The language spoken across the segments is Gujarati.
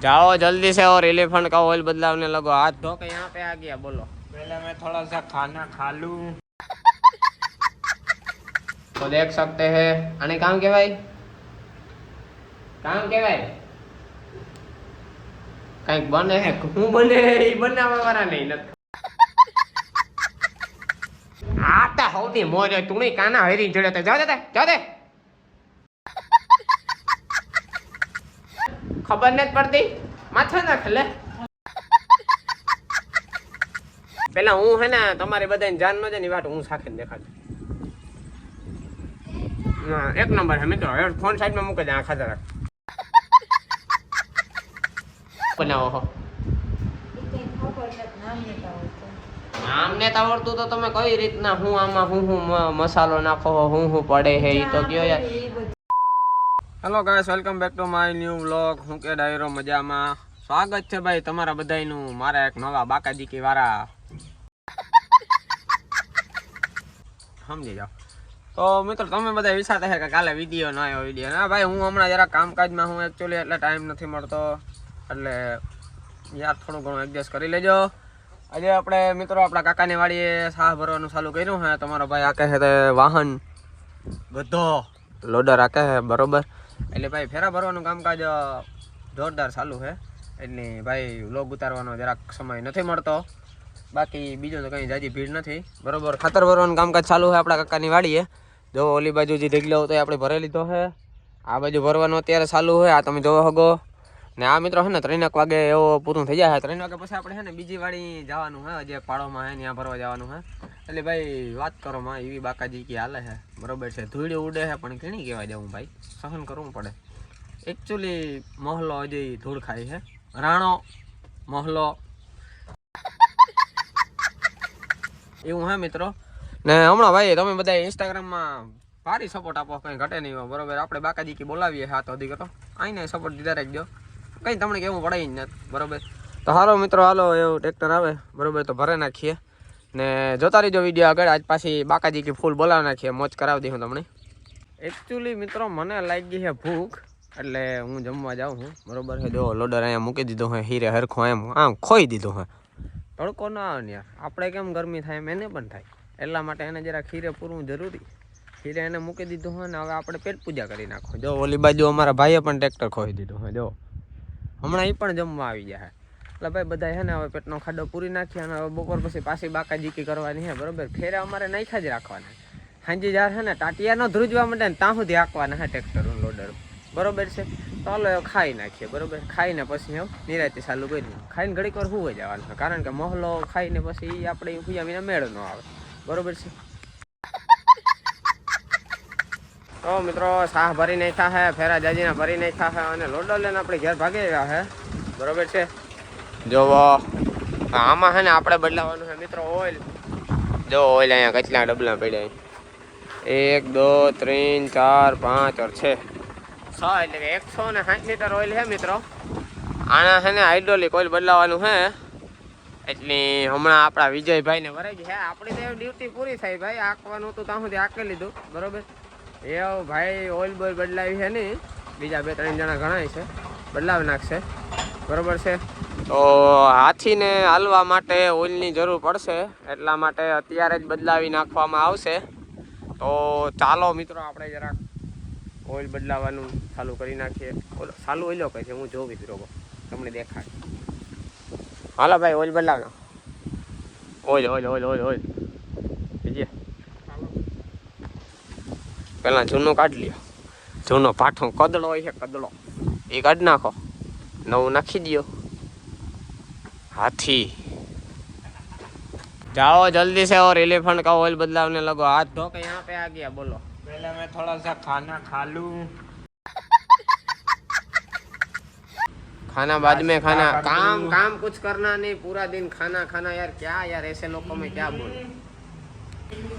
जाओ जल्दी से और एलिफेंट का ऑयल बदलावने लगो। हाथ धो के यहाँ पे आ गया। बोलो पहले मैं थोड़ा सा खाना खा लूं। तो देख सकते हैं आने काम के भाई कहीं बने है हूँ बने बनावा वाला नहीं आता होती मोज तू नहीं काना हरी जड़े तो जाओ दे खबर नहीं पड़ती माथा ना खले પેલા હું હે ને તમારે બધાને જાન ન જાય ની વાત હું સાખીને દેખાડું એક નંબર હે મિત્રો ફોન સાઈડમાં મૂકી દે આખા જરાક બનાવો હો નામ ને આવડતું તો તમે કઈ રીતના હું આમાં હું મસાલો નાખો હું પડે હે ઈ તો કયો યાર hello guys welcome back to my new vlog હું કે ડાયરો મજામાં સ્વાગત છે ભાઈ તમારા બધાયનું મારા એક નવા બાકાજીકી વાળા સમજી જાઓ તો મિત્રો તમે બધા વિચારતા હે કે કાલે વિડીયો ન આવ્યો વિડીયો ના ભાઈ હું હમણાં જરા કામકાજમાં હું એકચ્યુઅલી એટલે ટાઈમ નથી મળતો એટલે યાર થોડું ઘણું એડજસ્ટ કરી લેજો આજે આપણે મિત્રો આપણા કાકાની વાડીએ સાહ ભરવાનું ચાલુ કર્યું હે તમારો ભાઈ આકે છે તે વાહન બધો લોડર આકે છે બરોબર એટલે ભાઈ ફેરા ભરવાનું કામકાજ જોરદાર ચાલુ છે એટલે ભાઈ વ્લોગ ઉતારવાનો જરાક સમય નથી મળતો બાકી બીજો તો કંઈ જાજી ભીડ નથી બરોબર ખાતર ભરવાનું કામકાજ ચાલુ છે આપણા કાકાની વાડીએ જો ઓલી બાજુ જે ઢીગલો હતો એ આપણે ભરી લીધો છે આ બાજુ ભરવાનું અત્યારે ચાલુ છે આ તમે જોવો હગો ને આ મિત્રો છે ને 3 વાગે એવો પૂરું થઈ જાય 3 વાગે પછી આપણે છે ને બીજી વાડી જવાનું છે જે પાડોમાં છે ત્યાં ભરવા જવાનું છે એટલે ભાઈ વાત કરો માં એવી બાકાજી કી હાલે છે બરોબર છે ધૂળ ઉડે છે પણ કેણી કહેવા જાઉં ભાઈ સહન કરવું પડે એકચ્યુઅલી મહલો હજી ધૂળ ખાય છે રાણો મહલો એવું હે મિત્રો ને હમણાં ભાઈ તમે બધા ઇન્સ્ટાગ્રામમાં ભારી સપોર્ટ આપો કંઈ ઘટે નહીં બરોબર આપણે બાકાજીકી બોલાવીએ હાથ અધી કરો આઈને સપોર્ટ દીધા રાખજો કંઈ તમને કેવું પડે જ નથી બરોબર તો હાલો મિત્રો હાલો એવું ટ્રેક્ટર આવે બરોબર તો ભરે નાખીએ ને જોતા રહીજો વિડીયો આગળ આજ પાછી બાકાજીકી ફૂલ બોલાવી નાખીએ મોજ કરાવી દઉં તમને એકચ્યુઅલી મિત્રો મને લાગી છે ભૂખ એટલે હું જમવા જાઉં છું બરોબર છે જો લોડર અહીંયા મૂકી દીધો હે હીરે હરખો એમ આમ ખોઈ દીધો હે તડકો ના આવે ને યાર આપણે કેમ ગરમી થાય એમ એને પણ થાય એટલા માટે એને જરા ખીરે પૂરવું જરૂરી ખીરે એને મૂકી દીધું હોય ને હવે આપણે પેટ પૂજા કરી નાખો જો ઓલી બાજુ અમારા ભાઈએ પણ ટ્રેક્ટર ખોઈ દીધું હોય જો હમણાં એ પણ જમવા આવી જાય એટલે ભાઈ બધા છે ને હવે પેટનો ખાડો પૂરી નાખીએ અને હવે બપોર પછી પાછી બાકાજીકી કરવાની છે બરોબર ફેરે અમારે નાખ્યા જ રાખવાના હાંજી જ્યારે છે ને ટાટિયાનો ધ્રુજવા માટે ને ત્યાં સુધી હાંકવાના છે ટ્રેક્ટર લોડર બરોબર છે તો હાલો ખાઈ નાખીએ બરોબર ખાઈને પછી હવે નિરાતે ચાલુ કરી ખાઈને ઘડીક વાર હુંઈ જવાનું છે કારણ કે મહલો ખાઈને પછી આપણે હુયા વિના મેળ ન આવે બરોબર છે તો મિત્રો સાહ ભરી નાખ્યા છે ફેરા જાજીના ભરી નાખ્યા છે અને લોડર લઈને આપણે ઘેર ભાગી આવ્યા છે બરોબર છે જોવો આમાં છે ને આપણે બદલાવાનું છે મિત્રો ઓઇલ જો ઓઇલ અહીંયા કેટલા ડબલા પડ્યા 1 2 3 4 5 और 6 એટલે કે 160 લીટર ઓઇલ છે મિત્રો આના છે ને હાઇડ્રોલિક ઓઇલ બદલાવાનું છે એટલે હમણાં આપણા વિજયભાઈને ભરાઈ ગઈ છે આપણી તો ડ્યુટી પૂરી થઈ ભાઈ આંકવાનું હતું ત્યાં સુધી આંકી લીધું બરોબર એવું ભાઈ ઓઇલ બોઇલ બદલાવી છે નહીં બીજા 2-3 જણા ઘણા છે બદલાવી નાખશે બરોબર છે તો હાથીને હાલવા માટે ઓઇલની જરૂર પડશે એટલા માટે અત્યારે જ બદલાવી નાખવામાં આવશે તો ચાલો મિત્રો આપણે જરાક ઓઇલ બદલાવાનું ચાલુ કરી નાખીએ ઓલો ચાલુ ઓઇલો કહે છે હું જોવી રોગો તમને દેખાડ હાલો ભાઈ ઓઇલ બદલાવનો oil oil oil oil oil બીજે પહેલાં જૂનો કાઢી લ્યો જૂનો પાઠો કદડો હોય છે કદડો એ કાઢી નાખો નવું નાખી દો हाथी जाओ जल्दी से और एलिफेंट का ऑयल बदलावने लगो हाथ धो के यहाँ पे आ गया बोलो पहले मैं थोड़ा सा खाना खा लूं खाना बाद में खाना काम कुछ करना नहीं पूरा दिन खाना खाना यार क्या यार ऐसे लोगों में क्या बोल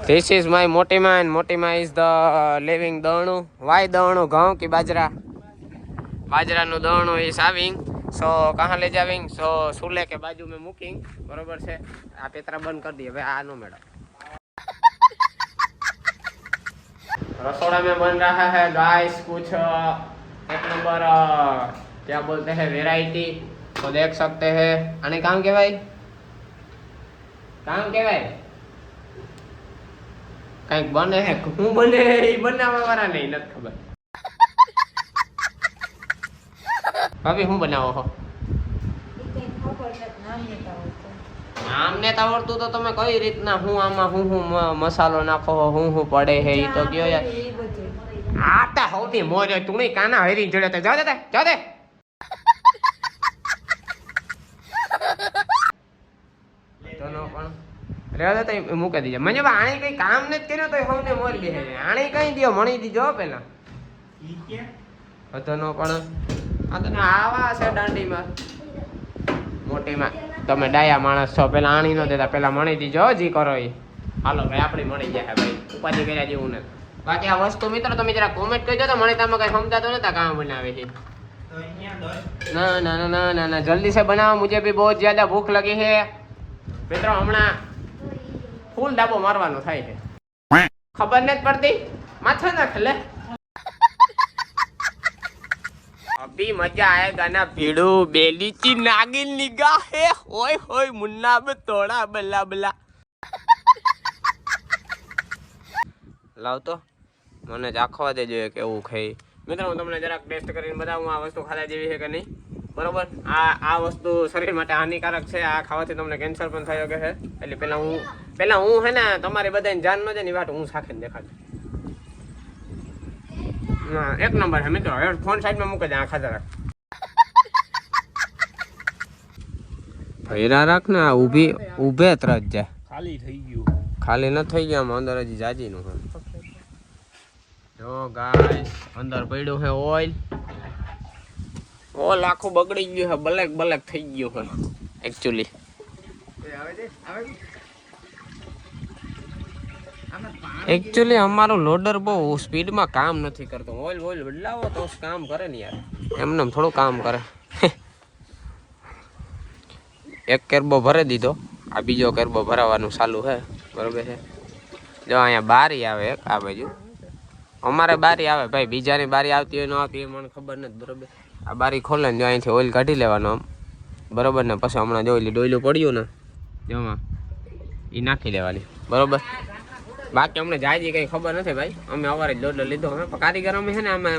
दिस इज माय मोटी माँ इज द लिविंग दणु वाई दणु घઉં की बाजरा નું દણું ઇઝ આવિંગ सो कहाँ ले जाविंग सो सूले के बाजू में मुकिंग बरोबर से आ पेतरा बंद कर दिए भाई आनो मैडम रसोड़ा में बन रहा है गाइस कुछ एक नंबर क्या बोलते हैं वेराइटी तो देख सकते हैं आने काम के भाई कहीं बने है हूँ बने એ બનાવવા વાળા નહીં નથી ખબર ભાભી હું બનાવો છો નામ ને આવડતું તો તમે કઈ રીતના હું આમાં હું મસાલો નાખો હું પડે હે ઈ તો કયો યાર આ તા સૌથી મોરે તુણી કાના હરી જડે તો જાવ દે તો નો પણ રેવા દે તો મૂકી દીજે મને આણે કઈ કામ ને જ કર્યો તો સૌને મોર બેહે આણે કઈ દ્યો મણી દીજો પેલા ઈ કે હતો નો પણ આ તને આવા છે દાંડીમાં મોટીમાં તમે ડાયા માણસ છો પેલા આણી નો દેતા પેલા મણી દીજો જી કરો ઈ હાલો ભાઈ આપણી મળી જાય ભાઈ ઉપાધિ કર્યા જેવું નથી બાકી આ વસ્તુ મિત્રો તમે જરા કોમેન્ટ કરજો તો મને તમે કઈ સમજાતો નતા કામ બનાવે છે ના ના ના ના ના ના જલ્दी से बनाओ मुझे भी बहुत ज्यादा भूख लगी है મિત્રો હમણાં ફૂલ ડાબો મારવાનો થાય છે ખબર નથી પડતી માથે ના ખલે अभी मजा आएगा ना भीड़ू बेली की नागिन निगाह है ओए होए मुन्ना में तोड़ा बल्ला बल्ला लाव तो મને ચાખવા દેજો કેવું ખાઈ મિત્રો હું તમને જરાક ટેસ્ટ કરીને બતાવું આ વસ્તુ ખાધા જેવી છે કે નહીં બરોબર આ વસ્તુ શરીર માટે હાનિકારક છે આ ખાવાથી તમને કેન્સર પણ થઈ શકે છે એટલે પહેલા હું હે ને તમારી બધાને જાન ન જાય ની વાત હું સાખીને દેખાડું એક નંબર છે મિત્રો ફોન સાઈડમાં મૂકી દે આ ખાધા રાખ ભૈરા રાખ ને આ ઊભે ત્રજ જાય ખાલી ન થઈ ગયું આમાં અંદર હજી જાજી નું જો ગાઈસ અંદર પડ્યું છે ઓઇલ આખું બગડી ગયું છે બ્લેક થઈ ગયું છે એકચ્યુઅલી અમારું લોડર બહુ સ્પીડમાં કામ નથી કરતો ઓઇલ બદલાવો તો કામ કરે ને યાર એમને થોડું કામ કરે એક કેરબો ભરી દીધો આ બીજો કેરબો ભરાવાનું ચાલુ છે બરોબર છે જો અહીંયા બારી આવે એક આ બાજુ અમારે બારી આવે ભાઈ બીજાની બારી આવતી હોય ન આવતી એ મને ખબર નથી બરોબર આ બારી ખોલે ને જો અહીંથી ઓઇલ કાઢી લેવાનું આમ બરોબર ને પછી હમણાં જો ડોયલું પડ્યું ને જેમાં એ નાખી દેવાની બરોબર બાકી અમને જાય કંઈ ખબર નથી ભાઈ અમે અવારે લોડર લીધો અમે કારીગર અમે છે ને અમે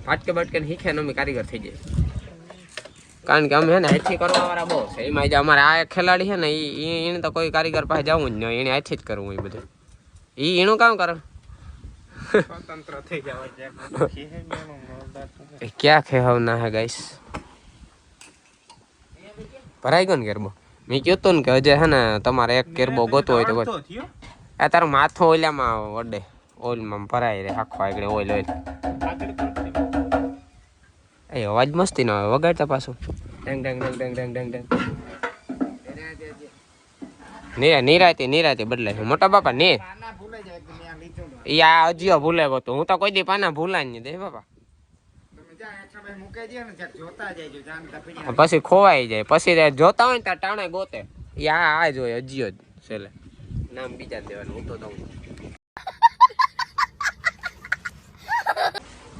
ફાટકે બાટકે શીખે ને અમે કારીગર થઈ જાય કારણ કે અમે છે ને હાથથી કરવા વાળા બહુ છે એમાં જે અમારે આ એક ખેલાડી છે ને એને તો કોઈ કારીગર પાસે જવું જ નહીં એને હાથથી જ કરવું એ બધું એનું કામ કરે स्वतंत्र થઈ જાવ क्या खेवना है गाइस ભરાઈ ગયો ને કેરબો મેં કહ્યું તો ને કે હજે હે ને તમારે એક કેરબો ગોતો હોય તો આ તારું માથું ઓઈલામાં વડે ઓઇલમાં ભરાય રે આખો આગળ ઓઇલ એ અવાજ મસ્તી ના આવે વગાડતા પાછું ડંગ ડંગ ડંગ ડંગ ડંગ ડંગ નિરાતે બદલાય મોટા બાપા ને યા હજીઓ ભૂલે ગયો તો હું તો કોઈ દી પાના ભૂલાય નહીં દે બાપા પછી ખોવાઈ જાય પછી જોતા હોય ને ત્યાં ટાણે ગોતે યા આ જ હોય હજીઓ જ છેલ્લે નામ બીજા દેવાનું હું તો દઉં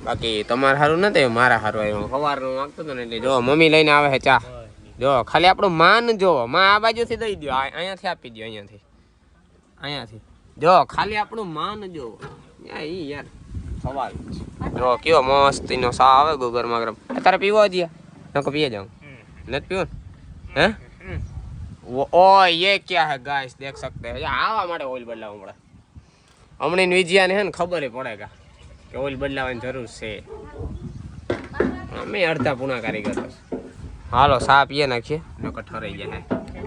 બાકી તમારે સારું નથી મારા સારું આવ્યું સવારનું વાગતું હતું ને એટલે જો મમ્મી લઈને આવે છે ચા જો ખાલી આપણું માન જોવો માં આ બાજુથી દઈ દો અહીંયાથી આપી દો અહીંયાથી જો ખાલી આપણું માન જોવો ઈ યાર સવાલ જો કેવો મસ્તીનો સા આવે ગરમા ગરમ તારે પીવો હજી નકો પીએ જાઉં નથી પીવો હે ओ ये क्या है गाइस देख सकते हैं आवा માટે ઓઇલ બદલાવવું પડે હમણાં વિજયા ને હે ને ખબર પડેગા કે ઓઇલ બદલાવવાની જરૂર છે અમે અડધા પૂણા કારીગર હાલો સા પીએ નાખીએ નકર ઠરાઈ જાય